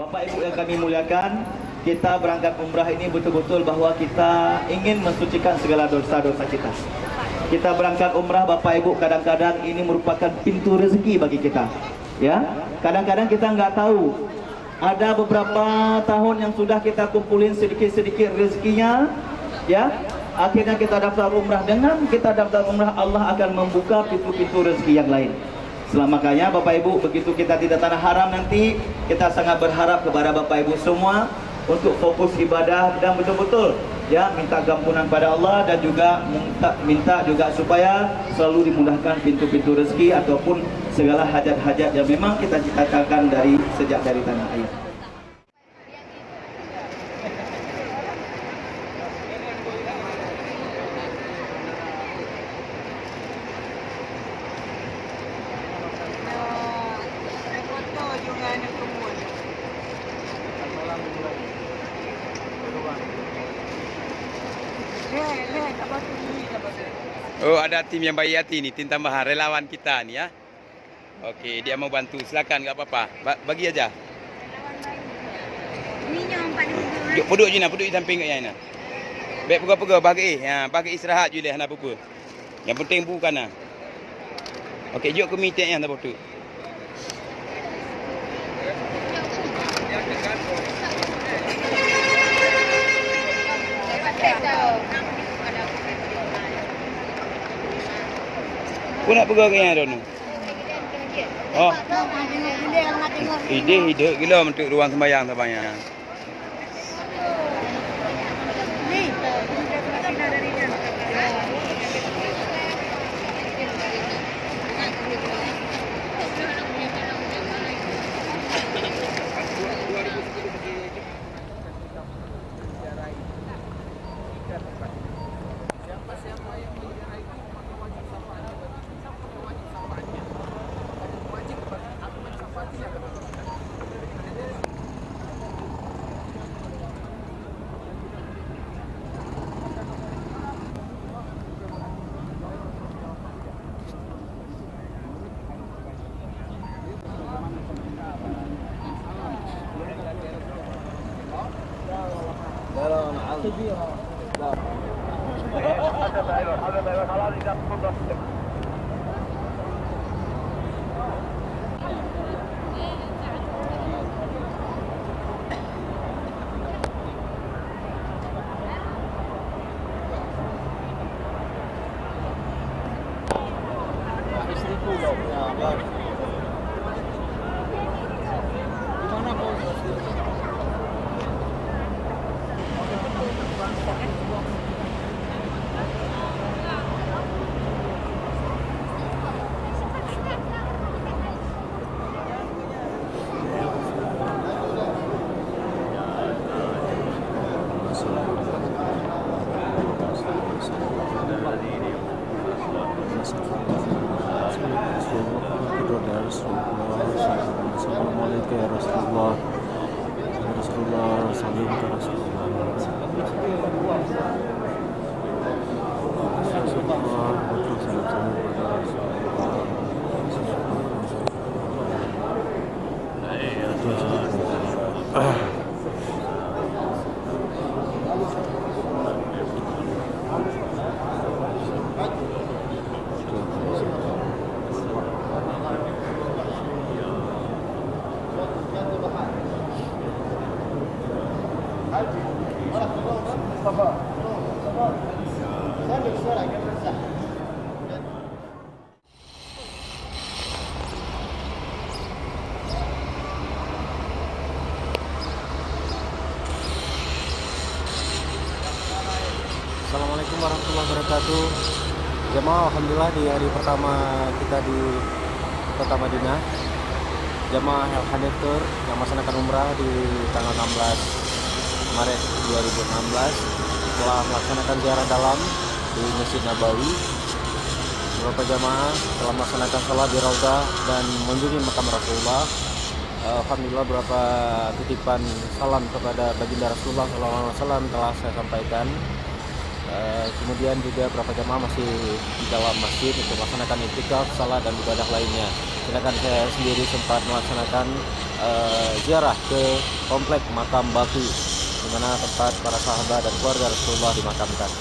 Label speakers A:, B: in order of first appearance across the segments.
A: Bapak Ibu yang kami muliakan, kita berangkat umrah ini betul-betul bahwa kita ingin mensucikan segala dosa-dosa kita. Kita berangkat umrah Bapak Ibu, kadang-kadang ini merupakan pintu rezeki bagi kita. Ya, kadang-kadang kita nggak tahu. Ada beberapa tahun yang sudah kita kumpulin sedikit-sedikit rezekinya, ya. Akhirnya kita daftar umrah. Dengan kita daftar umrah, Allah akan membuka pintu-pintu rezeki yang lain. Makanya Bapak Ibu, begitu kita tidak tanah haram nanti, kita sangat berharap kepada Bapak Ibu semua untuk fokus ibadah dan betul-betul ya minta ampunan pada Allah, dan juga minta juga supaya selalu dimudahkan pintu-pintu rezeki ataupun segala hajat-hajat yang memang kita cita-citakan dari sejak dari tanah air.
B: Oh, ada tim yang baik hati nih, tim tambahan relawan kita nih ya. Oke, dia mau bantu. Silakan, nggak apa-apa. Bagi aja. Duduk je nak, duduk di samping kat yang nak. Baik pegau-pegau bagi bagi istirahat je lah nak apa. Yang penting bukan nah. Okey, jom ke meeting yang tak betul. Kau nak pergi ke yang ada ni? Oh. Ide gila untuk ruang sembahyang sebanyak.
C: Assalamualaikum ya Rasulullah. Rasulullah salim ke Rasulullah. Rasulullah betul salam kepada Rasulullah. Assalamualaikum warahmatullahi wabarakatuh. Jemaah, alhamdulillah di hari pertama kita di Kota Madinah, jemaah Al-Hadid Tour yang melaksanakan umrah di tanggal 16 Maret 2016 telah melaksanakan ziarah dalam di Masjid Nabawi. Beberapa jemaah telah melaksanakan sholat di Raudah dan mengunjungi makam Rasulullah. Alhamdulillah beberapa titipan salam kepada baginda Rasulullah SAW telah saya sampaikan. Kemudian juga beberapa jamaah masih di dalam masjid untuk melaksanakan iktikaf, salat dan ibadah lainnya. Sedangkan saya sendiri sempat melaksanakan ziarah ke komplek makam Baqi, di mana tempat para sahabat dan keluarga Rasulullah dimakamkan.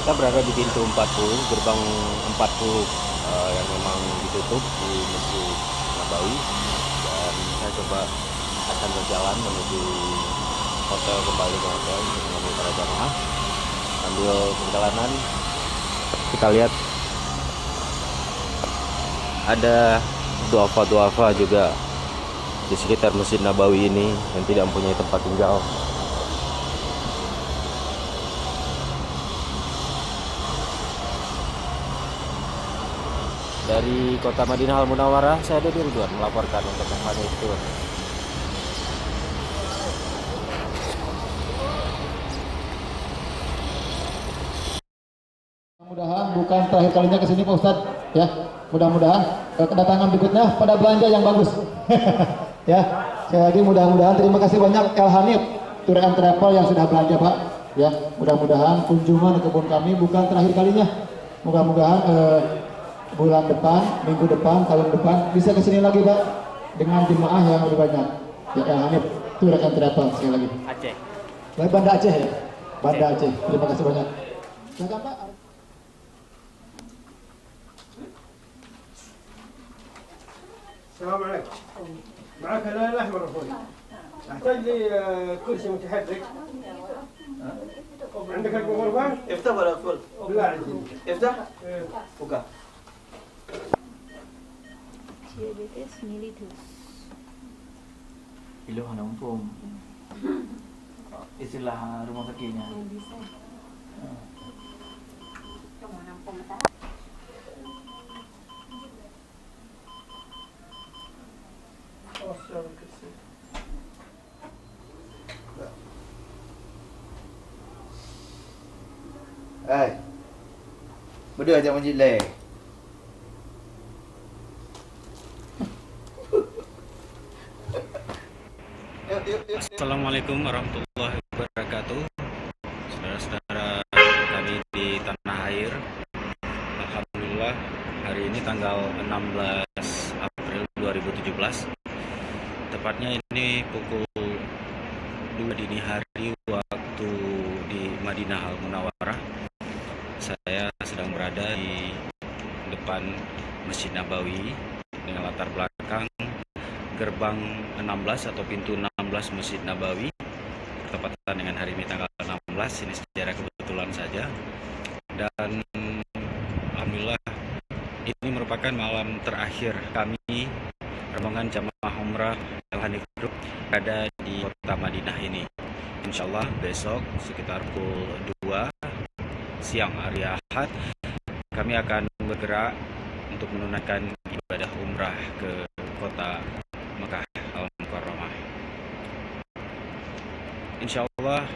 C: Kita berada di pintu 40, gerbang 40 yang memang ditutup di Masjid Nabawi, dan saya coba akan berjalan menuju hotel, kembali ke hotel untuk menemui para jamaah. Sambil perjalanan kita lihat ada duafa juga di sekitar Masjid Nabawi ini yang tidak mempunyai tempat tinggal. Dari kota Madinah Al-Munawwarah, saya Deddy Ridwan melaporkan untuk Elhanif Tour.
D: Mudah-mudahan bukan terakhir kalinya ke sini Pak Ustadz, ya. Mudah-mudahan kedatangan berikutnya pada belanja yang bagus. Ya, sekali lagi mudah-mudahan terima kasih banyak Elhanif Tour and Travel yang sudah belanja Pak. Ya, mudah-mudahan kunjungan ke kebun kami bukan terakhir kalinya. Mudah-mudahan bulan depan, minggu depan, tahun depan bisa ke sini lagi Pak dengan jemaah yang lebih banyak. Ya, Elhanif Tour and Travel sekali lagi.
C: Aceh.
D: Banda Aceh ya, Banda Aceh. Terima kasih banyak. Silakan Pak.
E: السلام عليكم. معك هلال الاحمر اخوي. احتاج لي كرسي متحرك. عندك الغرفه؟
A: افتح ولا اقفل؟
E: بالله عليك.
A: افتح. Buka.
F: Diabetes mellitus.
A: Iluhan umpum. Istilah rumah sakitnya. Berdua ajak masjid lain.
C: Assalamualaikum warahmatullahi wabarakatuh. Saudara-saudara kami di tanah air, alhamdulillah hari ini tanggal 16 April 2017. Tepatnya ini pukul 2 dini hari waktu di Madinah Al-Munawwarah. Saya sedang berada di depan Masjid Nabawi dengan latar belakang gerbang 16 atau pintu 16 Masjid Nabawi, bertepatan dengan hari ini tanggal 16. Ini secara kebetulan saja, dan alhamdulillah ini merupakan malam terakhir kami rombongan jamaah umrah Elhanif Group berada di kota Madinah ini. Insyaallah besok sekitar pukul 2 siang hari Ahad kami akan bergerak untuk menunaikan ibadah umrah ke kota Mekah Al-Mukarramah. Insyaallah,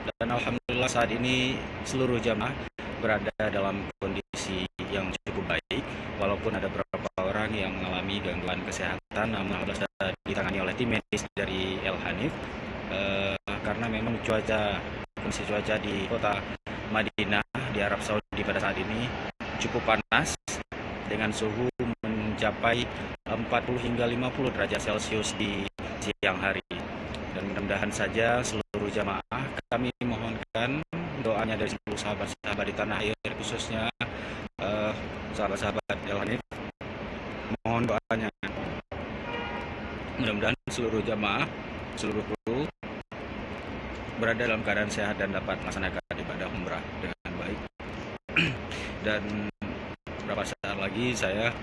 C: dan alhamdulillah saat ini seluruh jamaah berada dalam kondisi yang cukup baik, walaupun ada beberapa orang yang mengalami gangguan kesehatan, namun alhamdulillah sudah ditangani oleh tim medis dari Elhanif karena memang kondisi cuaca di kota Madinah di Arab Saudi pada saat ini cukup panas dengan suhu mencapai 40 hingga 50 derajat Celcius di siang hari. Dan mudah-mudahan saja seluruh jamaah, kami mohonkan doanya dari seluruh sahabat-sahabat di tanah air, khususnya sahabat-sahabat Elhanif, mohon doanya mudah-mudahan seluruh jamaah, seluruh kru berada dalam keadaan sehat dan dapat melaksanakan ibadah umrah dengan baik. Dan beberapa saat lagi saya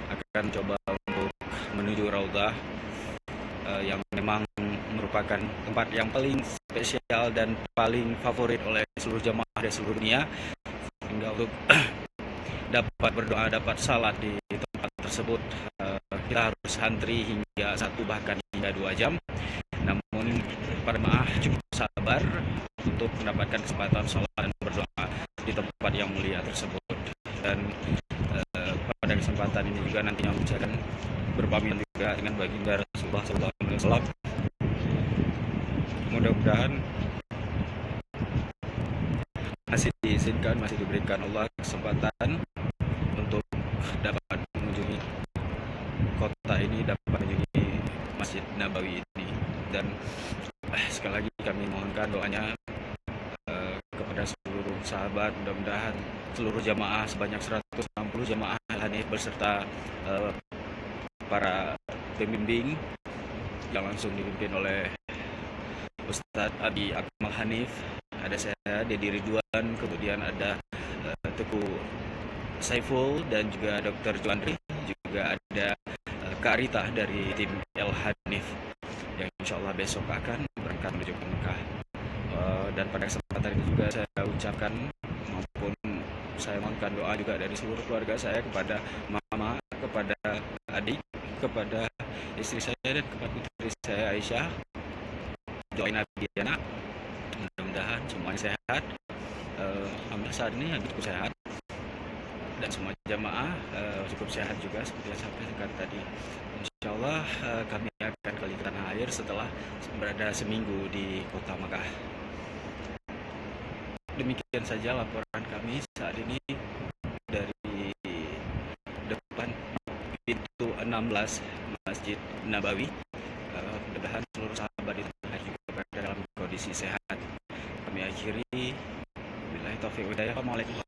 C: akan coba untuk menuju Raudhah yang memang merupakan tempat yang paling spesial dan paling favorit oleh seluruh jamaah dari seluruh dunia, sehingga untuk dapat berdoa, dapat salat di tempat tersebut kita harus antri hingga 1 bahkan hingga 2 jam. Namun para jemaah cukup sabar untuk mendapatkan kesempatan salat dan berdoa di tempat yang mulia tersebut. Dan pada kesempatan ini juga nantinya saya akan berpamitan juga dekat dengan baginda Rasulullah SAW. Mudah-mudahan masih diizinkan, masih diberikan Allah kesempatan untuk dapat mengunjungi kota ini, dapat mengunjungi Masjid Nabawi ini. Dan sekali lagi kami mohonkan doanya kepada seluruh sahabat, mudah-mudahan seluruh jamaah sebanyak 160 jamaah Al-Hanif beserta para pembimbing yang langsung dipimpin oleh Ustadz Abi Akmal Hanif, ada saya Dedi Ridwan, kemudian ada Teguh Saiful dan juga Dr. Juandri, juga ada Kak Rita dari tim El-Hanif yang insya Allah besok akan berangkat menuju ke Mekah. Dan pada kesempatan ini juga saya ucapkan maupun saya mohonkan doa juga dari seluruh keluarga saya kepada mama, kepada adik, kepada istri saya dan kepada putri saya Aisyah. Doain Adiana, mudah-mudahan semuanya sehat. Alhamdulillah saat ini adikku sehat dan semua jamaah cukup sehat juga seperti yang saya sampaikan tadi. Insya Allah kami akan kembali ke tanah air setelah berada seminggu di kota Makkah. Demikian saja laporan kami saat ini dari depan pintu 16 Masjid Nabawi. Mudah-mudahan seluruh sahabat di tanah air juga berada dalam kondisi sehat. Kami akhiri. Billahi taufiq wal hidayah. Assalamualaikum.